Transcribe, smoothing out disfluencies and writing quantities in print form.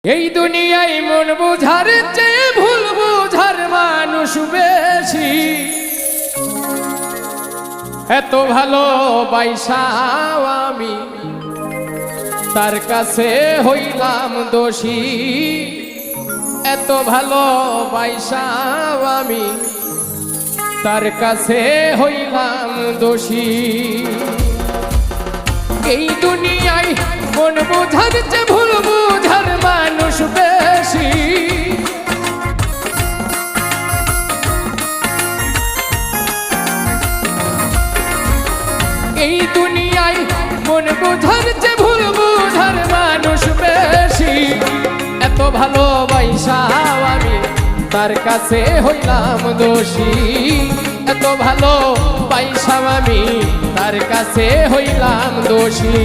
এই দুনিয়ায় মন বুঝার চেয়ে ভুল বুঝার মানুষ বেশি। এত ভালোবাসাও আমি তার কাছে হইলাম দোষী। এত ভালোবাসাও আমি তার কাছে হইলাম দোষী। এই দুনিয়ায় মন বুঝার চেয়ে ভুল বুঝার মানুষ বেশি। এই দুনিয়ায় মন বুঝার চেয়ে ভুল বুঝার মানুষ বেশি। এত ভালোবাসাও আমি তার কাছে হইলাম দোষী। এত ভালোবাসাও আমি তার কাছে হইলাম দোষী।